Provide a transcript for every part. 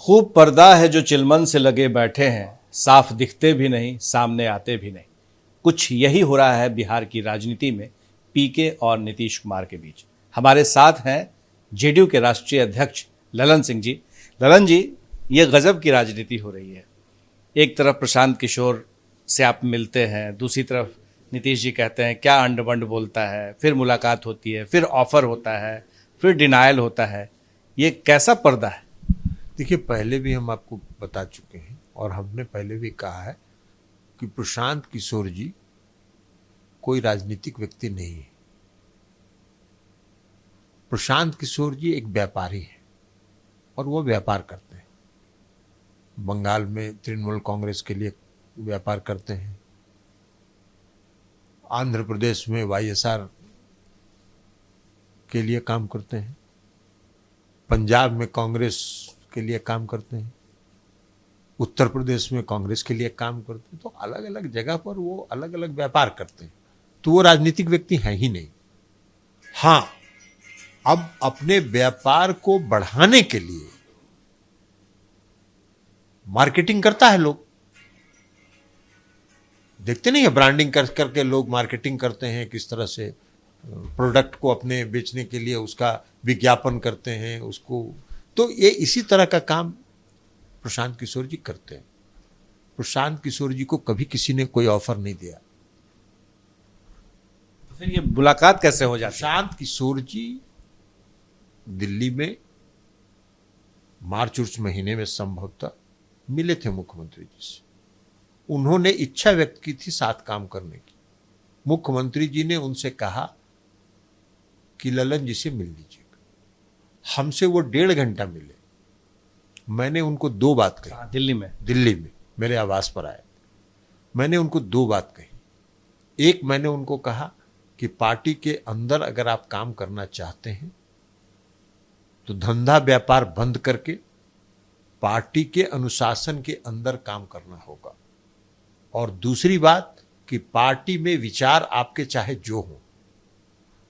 खूब पर्दा है जो चिलमन से लगे बैठे हैं, साफ दिखते भी नहीं, सामने आते भी नहीं। कुछ यही हो रहा है बिहार की राजनीति में पीके और नीतीश कुमार के बीच। हमारे साथ हैं जेडीयू के राष्ट्रीय अध्यक्ष ललन सिंह जी। ललन जी, ये गजब की राजनीति हो रही है। एक तरफ प्रशांत किशोर से आप मिलते हैं, दूसरी तरफ नीतीश जी कहते हैं क्या अंड बंड बोलता है, फिर मुलाकात होती है, फिर ऑफर होता है, फिर डिनायल होता है। ये कैसा पर्दा है? देखिए, पहले भी हम आपको बता चुके हैं और हमने पहले भी कहा है कि प्रशांत किशोर जी कोई राजनीतिक व्यक्ति नहीं है। प्रशांत किशोर जी एक व्यापारी है और वो व्यापार करते हैं। बंगाल में तृणमूल कांग्रेस के लिए व्यापार करते हैं, आंध्र प्रदेश में वाईएसआर के लिए काम करते हैं, पंजाब में कांग्रेस के लिए काम करते हैं, उत्तर प्रदेश में कांग्रेस के लिए काम करते हैं। तो अलग अलग जगह पर वो अलग अलग व्यापार करते हैं, तो वो राजनीतिक व्यक्ति हैं ही नहीं। हाँ, अब अपने व्यापार को बढ़ाने के लिए मार्केटिंग करता है। लोग देखते नहीं है, ब्रांडिंग करके लोग मार्केटिंग करते हैं, किस तरह से प्रोडक्ट को अपने बेचने के लिए उसका विज्ञापन करते हैं उसको। तो ये इसी तरह का काम प्रशांत किशोर जी करते हैं। प्रशांत किशोर जी को कभी किसी ने कोई ऑफर नहीं दिया। तो फिर ये मुलाकात कैसे हो जाती है? प्रशांत किशोर जी दिल्ली में मार्च महीने में संभवतः मिले थे मुख्यमंत्री जी से। उन्होंने इच्छा व्यक्त की थी साथ काम करने की। मुख्यमंत्री जी ने उनसे कहा कि ललन जी से मिल लीजिएगा। हमसे वो 1.5 घंटा मिले। मैंने उनको 2 बात कही। दिल्ली में मेरे आवास पर आए। मैंने उनको 2 बात कही। एक, मैंने उनको कहा कि पार्टी के अंदर अगर आप काम करना चाहते हैं तो धंधा व्यापार बंद करके पार्टी के अनुशासन के अंदर काम करना होगा। और दूसरी बात कि पार्टी में विचार आपके चाहे जो हो,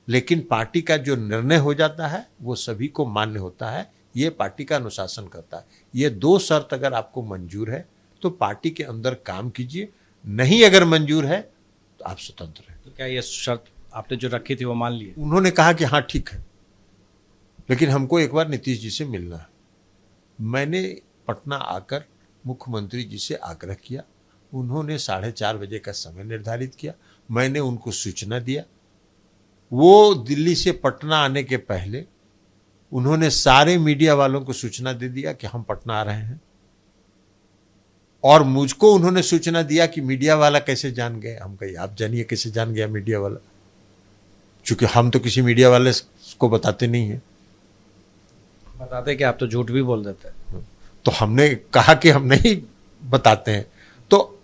लेकिन पार्टी का जो निर्णय हो जाता है वो सभी को मान्य होता है। ये पार्टी का अनुशासन करता है। ये 2 शर्त अगर आपको मंजूर है तो पार्टी के अंदर काम कीजिए, नहीं अगर मंजूर है तो आप स्वतंत्र हैं। तो क्या ये शर्त आपने जो रखी थी वो मान ली? उन्होंने कहा कि हाँ ठीक है, लेकिन हमको एक बार नीतीश जी से मिलना है। मैंने पटना आकर मुख्यमंत्री जी से आग्रह किया। उन्होंने 4:30 बजे का समय निर्धारित किया। मैंने उनको सूचना दिया। वो दिल्ली से पटना आने के पहले उन्होंने सारे मीडिया वालों को सूचना दे दिया कि हम पटना आ रहे हैं। और मुझको उन्होंने सूचना दिया कि मीडिया वाला कैसे जान गए। हम कहे आप जानिए कैसे जान गया मीडिया वाला, क्योंकि हम तो किसी मीडिया वाले को बताते नहीं हैं। बताते कि आप तो झूठ भी बोल देते हैं। तो हमने कहा कि हम नहीं बताते हैं, तो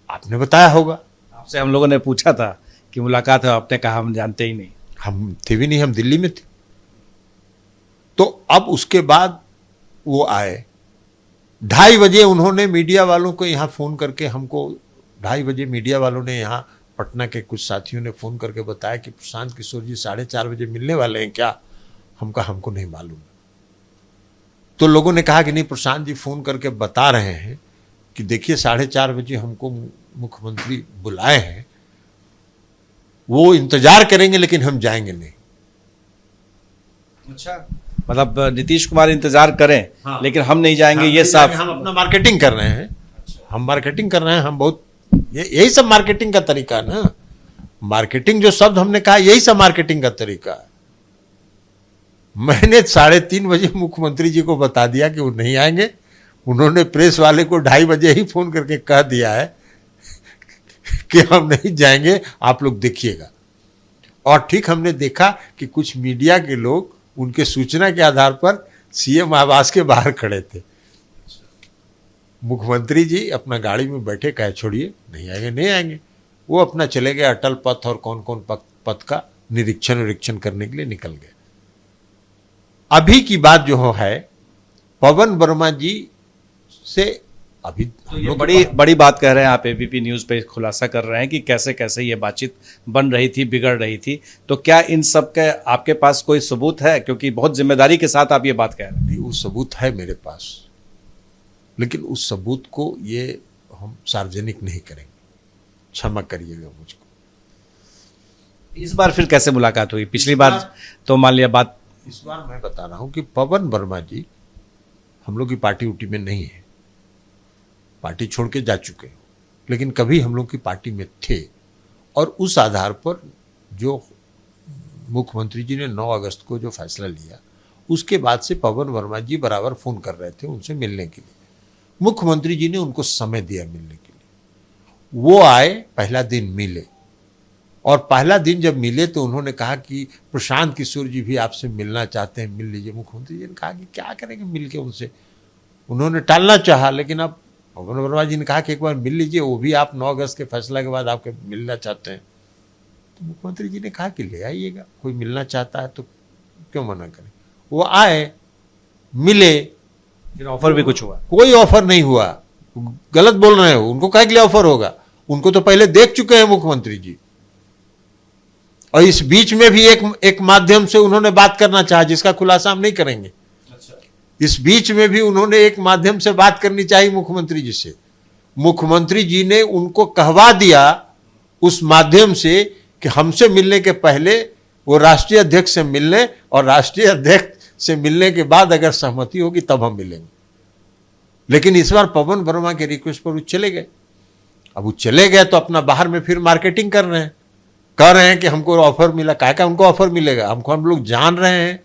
आपने बताया होगा। आपसे हम लोगों ने पूछा था कि मुलाकात है, आपने कहा हम जानते ही नहीं। हम थे भी नहीं, हम दिल्ली में थे। तो अब उसके बाद वो आए 2:30 बजे। उन्होंने मीडिया वालों को यहाँ फोन करके हमको 2:30 बजे मीडिया वालों ने यहाँ पटना के कुछ साथियों ने फोन करके बताया कि प्रशांत किशोर जी 4:30 बजे मिलने वाले हैं क्या। हम कहा हमको नहीं मालूम। तो लोगों ने कहा कि नहीं, प्रशांत जी फोन करके बता रहे हैं कि देखिए 4:30 बजे हमको मुख्यमंत्री बुलाए हैं, वो इंतजार करेंगे लेकिन हम जाएंगे नहीं। अच्छा, मतलब नीतीश कुमार इंतजार करें, हाँ, लेकिन हम नहीं जाएंगे। ये साफ, साफ हम अपना मार्केटिंग कर रहे हैं। हम मार्केटिंग कर रहे हैं। हम बहुत यही सब मार्केटिंग का तरीका है ना। मार्केटिंग जो शब्द हमने कहा यही सब मार्केटिंग का तरीका है। मैंने 3:30 बजे मुख्यमंत्री जी को बता दिया कि वो नहीं आएंगे। उन्होंने प्रेस वाले को 2:30 बजे ही फोन करके कह दिया है कि हम नहीं जाएंगे, आप लोग देखिएगा। और ठीक हमने देखा कि कुछ मीडिया के लोग उनके सूचना के आधार पर सीएम आवास के बाहर खड़े थे। मुख्यमंत्री जी अपना गाड़ी में बैठे, कहे छोड़िए नहीं आएंगे नहीं आएंगे। वो अपना चले गए अटल पथ और कौन कौन पथ का निरीक्षण करने के लिए निकल गए। अभी की बात जो है पवन वर्मा जी से अभी तो ये बड़ी बात कह रहे हैं आप। एबीपी न्यूज़ पे खुलासा कर रहे हैं कि कैसे कैसे ये बातचीत बन रही थी, बिगड़ रही थी। तो क्या इन सब के आपके पास कोई सबूत है? क्योंकि बहुत जिम्मेदारी के साथ आप ये बात कह रहे हैं। वो सबूत है मेरे पास। लेकिन उस सबूत को ये हम सार्वजनिक नहीं करेंगे, क्षमा करिएगा मुझको। इस बार फिर कैसे मुलाकात हुई? पिछली बार तो मान लिया बात। इस बार मैं बता रहा हूं कि पवन वर्मा जी हम लोग की पार्टी उटी में नहीं है, पार्टी छोड़ के जा चुके हैं, लेकिन कभी हम लोग की पार्टी में थे। और उस आधार पर जो मुख्यमंत्री जी ने 9 अगस्त को जो फैसला लिया, उसके बाद से पवन वर्मा जी बराबर फोन कर रहे थे उनसे मिलने के लिए। मुख्यमंत्री जी ने उनको समय दिया मिलने के लिए। वो आए, पहला दिन मिले, और पहला दिन जब मिले तो उन्होंने कहा कि प्रशांत किशोर जी भी आपसे मिलना चाहते हैं, मिल लीजिए। मुख्यमंत्री जी ने कहा कि क्या करेंगे मिल के उनसे, उन्होंने टालना चाहा, लेकिन अब पवन वर्मा जी ने कहा कि एक बार मिल लीजिए, वो भी आप 9 अगस्त के फैसला के बाद आपके मिलना चाहते हैं। तो मुख्यमंत्री जी ने कहा कि ले आइएगा, कोई मिलना चाहता है तो क्यों मना करें। वो आए, मिले, फिर ऑफर भी कुछ हुआ? कोई ऑफर नहीं हुआ, गलत बोल रहे हो। उनको कहा कि ऑफर होगा, उनको तो पहले देख चुके हैं मुख्यमंत्री जी। और इस बीच में भी एक माध्यम से उन्होंने बात करना चाहा, जिसका खुलासा हम नहीं करेंगे। अच्छा। इस बीच में भी उन्होंने एक माध्यम से बात करनी चाहिए मुख्यमंत्री जी से। मुख्यमंत्री जी ने उनको कहवा दिया उस माध्यम से कि हमसे मिलने के पहले वो राष्ट्रीय अध्यक्ष से मिलने, और राष्ट्रीय अध्यक्ष से मिलने के बाद अगर सहमति होगी तब हम मिलेंगे। लेकिन इस बार पवन वर्मा के रिक्वेस्ट पर वो चले गए। अब वो चले गए तो अपना बाहर में फिर मार्केटिंग कर रहे हैं, कह रहे हैं कि हमको ऑफर मिला। काहे का उनको ऑफर मिलेगा? हमको, हम लोग जान रहे हैं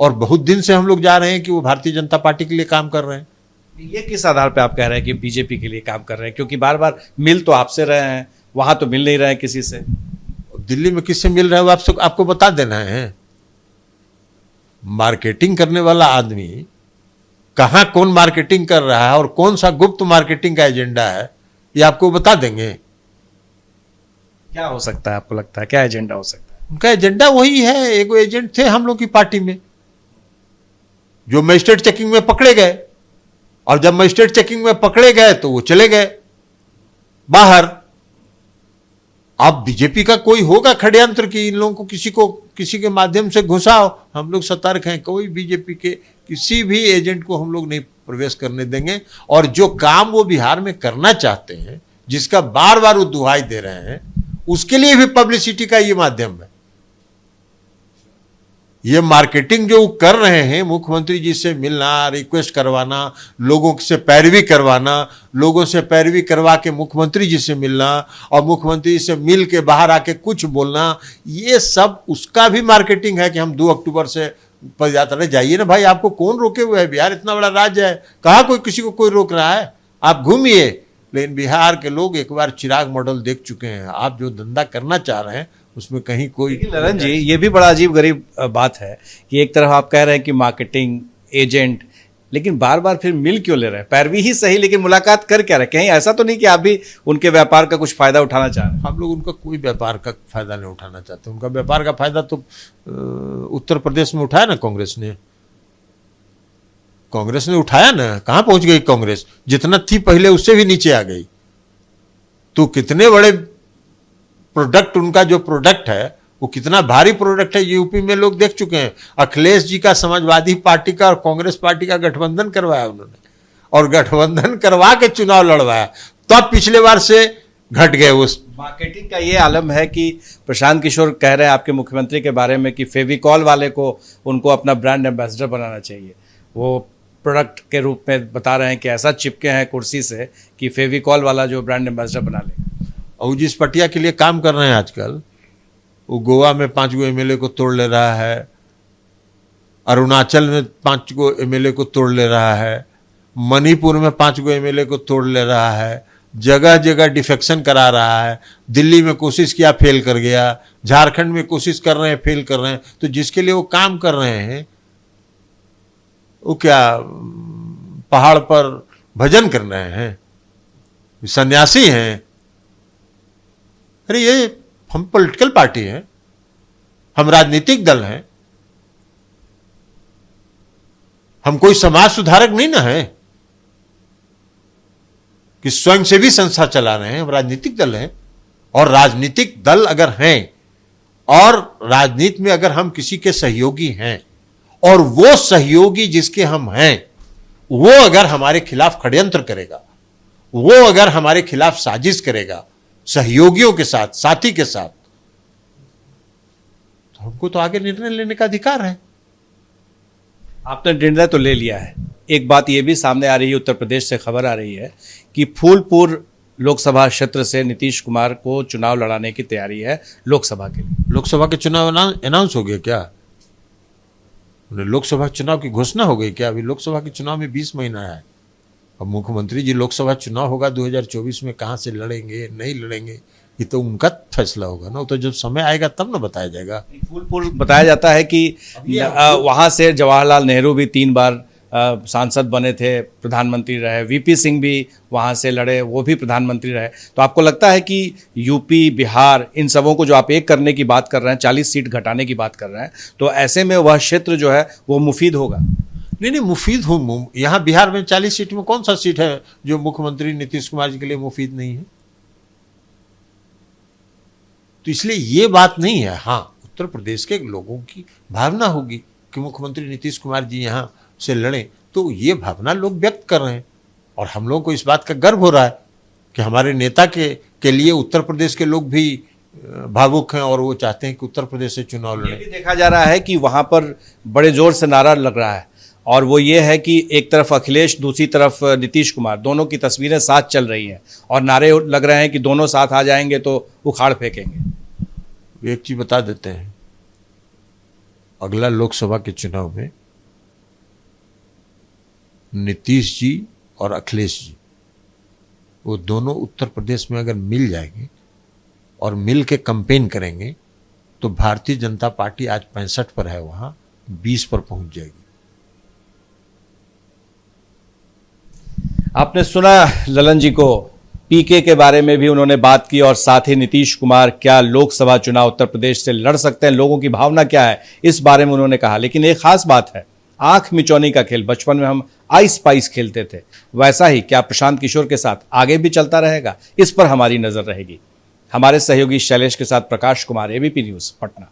और बहुत दिन से हम लोग जा रहे हैं कि वो भारतीय जनता पार्टी के लिए काम कर रहे हैं। ये किस आधार पे आप कह रहे हैं कि बीजेपी के लिए काम कर रहे हैं? क्योंकि बार बार मिल तो आपसे रहे हैं, वहां तो मिल नहीं रहे हैं किसी से। दिल्ली में किससे मिल रहे हो आपको बता देना है। मार्केटिंग करने वाला आदमी कहां कौन मार्केटिंग कर रहा है और कौन सा गुप्त मार्केटिंग का एजेंडा है, ये आपको बता देंगे। क्या हो सकता है आपको लगता है, क्या एजेंडा हो सकता है? उनका एजेंडा वही है, एक एजेंट थे हम लोग की पार्टी में जो मजिस्ट्रेट चेकिंग में पकड़े गए, और जब मजिस्ट्रेट चेकिंग में पकड़े गए तो वो चले गए बाहर। अब बीजेपी का कोई होगा षड्यंत्र कि इन लोगों को किसी के माध्यम से घुसाओ। हम लोग सतर्क हैं, कोई बीजेपी के किसी भी एजेंट को हम लोग नहीं प्रवेश करने देंगे। और जो काम वो बिहार में करना चाहते हैं, जिसका बार बार वो दुहाई दे रहे हैं, उसके लिए भी पब्लिसिटी का ये माध्यम है। ये मार्केटिंग जो कर रहे हैं, मुख्यमंत्री जी से मिलना, रिक्वेस्ट करवाना, लोगों से पैरवी करवाना, लोगों से पैरवी करवा के मुख्यमंत्री जी से मिलना, और मुख्यमंत्री जी से मिल के बाहर आके कुछ बोलना, ये सब उसका भी मार्केटिंग है कि हम 2 अक्टूबर से पदयात्रा। जाइए ना भाई, आपको कौन रोके हुए है? बिहार इतना बड़ा राज्य है, कहाँ कोई किसी को कोई रोक रहा है? आप घूमिए। लेकिन बिहार के लोग एक बार चिराग मॉडल देख चुके हैं। आप जो धंधा करना चाह रहे हैं उसमें कहीं कोई। ललन जी, ये भी बड़ा अजीब गरीब बात है कि एक तरफ आप कह रहे हैं कि मार्केटिंग एजेंट, लेकिन बार बार फिर मिल क्यों ले रहे हैं? पैरवी ही सही, लेकिन मुलाकात कर क्या रहे? कहीं ऐसा तो नहीं कि आप भी उनके व्यापार का कुछ फायदा उठाना चाह रहे हैं? हम लोग उनका कोई व्यापार का फायदा नहीं उठाना चाहते। उनका व्यापार का फायदा तो उत्तर प्रदेश में उठाया ना कांग्रेस ने उठाया ना। कहां पहुंच गई कांग्रेस? जितना थी पहले उससे भी नीचे आ गई। तो कितने बड़े प्रोडक्ट, उनका जो प्रोडक्ट है वो कितना भारी प्रोडक्ट है, यूपी में लोग देख चुके हैं। अखिलेश जी का समाजवादी पार्टी का और कांग्रेस पार्टी का गठबंधन करवाया उन्होंने, और गठबंधन करवा के चुनाव लड़वाया, तब पिछले बार से घट गए। उस मार्केटिंग का ये आलम है कि प्रशांत किशोर कह रहे हैं आपके मुख्यमंत्री के बारे में कि फेविकॉल वाले को उनको अपना ब्रांड एम्बेसडर बनाना चाहिए। वो प्रोडक्ट के रूप में बता रहे हैं कि ऐसा चिपके हैं कुर्सी से कि फेविकॉल वाला जो ब्रांड एम्बेसडर बना ले। और जिस पटिया के लिए काम कर रहे हैं आजकल, वो गोवा में 5 गो एमएलए को तोड़ ले रहा है, अरुणाचल में 5 गो एमएलए को तोड़ ले रहा है, मणिपुर में 5 गो एमएलए को तोड़ ले रहा है, जगह जगह डिफेक्शन करा रहा है। दिल्ली में कोशिश किया, फेल कर गया, झारखंड में कोशिश कर रहे हैं, फेल कर रहे हैं। तो जिसके लिए वो काम कर रहे हैं, वो क्या पहाड़ पर भजन कर रहे हैं? सन्यासी हैं? अरे ये हम पॉलिटिकल पार्टी हैं, हम राजनीतिक दल हैं, हम कोई समाज सुधारक नहीं ना है कि स्वयंसेवी संस्था चला रहे हैं। हम राजनीतिक दल हैं, और राजनीतिक दल अगर हैं और राजनीति में अगर हम किसी के सहयोगी हैं, और वो सहयोगी जिसके हम हैं, वो अगर हमारे खिलाफ षड्यंत्र करेगा, वो अगर हमारे खिलाफ साजिश करेगा सहयोगियों के साथ, साथी के साथ, तो हमको तो आगे निर्णय लेने का अधिकार है। आपने निर्णय तो ले लिया है। एक बात यह भी सामने आ रही है, उत्तर प्रदेश से खबर आ रही है कि फूलपुर लोकसभा क्षेत्र से नीतीश कुमार को चुनाव लड़ाने की तैयारी है लोकसभा के लिए। लोकसभा के चुनाव अनाउंस हो गए क्या? लोकसभा चुनाव की घोषणा हो गई क्या? अभी लोकसभा के चुनाव में 20 महीना है। अब मुख्यमंत्री जी लोकसभा चुनाव होगा 2024 में, कहाँ से लड़ेंगे नहीं लड़ेंगे ये तो उनका फैसला होगा ना। तो जब समय आएगा तब ना बताया जाएगा। फूलपुर बताया जाता है कि वहां से जवाहरलाल नेहरू भी 3 बार सांसद बने थे, प्रधानमंत्री रहे, वीपी सिंह भी वहां से लड़े, वो भी प्रधानमंत्री रहे। तो आपको लगता है कि यूपी, बिहार, इन सबों को जो आप एक करने की बात कर रहे हैं, 40 सीट घटाने की बात कर रहे हैं, तो ऐसे में वह क्षेत्र जो है वो मुफीद होगा? नहीं, मुफीद हो। यहाँ बिहार में 40 सीट में कौन सा सीट है जो मुख्यमंत्री नीतीश कुमार जी के लिए मुफीद नहीं है? तो इसलिए ये बात नहीं है। हाँ, उत्तर प्रदेश के लोगों की भावना होगी कि मुख्यमंत्री नीतीश कुमार जी यहाँ से लड़ें, तो ये भावना लोग व्यक्त कर रहे हैं और हम लोगों को इस बात का गर्व हो रहा है कि हमारे नेता के लिए उत्तर प्रदेश के लोग भी भावुक हैं और वो चाहते हैं कि उत्तर प्रदेश से चुनाव लड़ें। ये भी देखा जा रहा है कि वहां पर बड़े जोर से नारा लग रहा है और वो ये है कि एक तरफ अखिलेश, दूसरी तरफ नीतीश कुमार, दोनों की तस्वीरें साथ चल रही हैं और नारे लग रहे हैं कि दोनों साथ आ जाएंगे तो उखाड़ फेंकेंगे। एक चीज बता देते हैं, अगला लोकसभा के चुनाव में नीतीश जी और अखिलेश जी, वो दोनों उत्तर प्रदेश में अगर मिल जाएंगे और मिल के कैंपेन करेंगे तो भारतीय जनता पार्टी आज 65 पर है, वहां 20 पर पहुंच जाएगी। आपने सुना ललन जी को, पीके के बारे में भी उन्होंने बात की और साथ ही नीतीश कुमार क्या लोकसभा चुनाव उत्तर प्रदेश से लड़ सकते हैं, लोगों की भावना क्या है, इस बारे में उन्होंने कहा। लेकिन एक खास बात है, आंख मिचौनी का खेल बचपन में हम आइस पाइस खेलते थे, वैसा ही क्या प्रशांत किशोर के साथ आगे भी चलता रहेगा, इस पर हमारी नजर रहेगी। हमारे सहयोगी शैलेश के साथ प्रकाश कुमार, एबीपी न्यूज, पटना।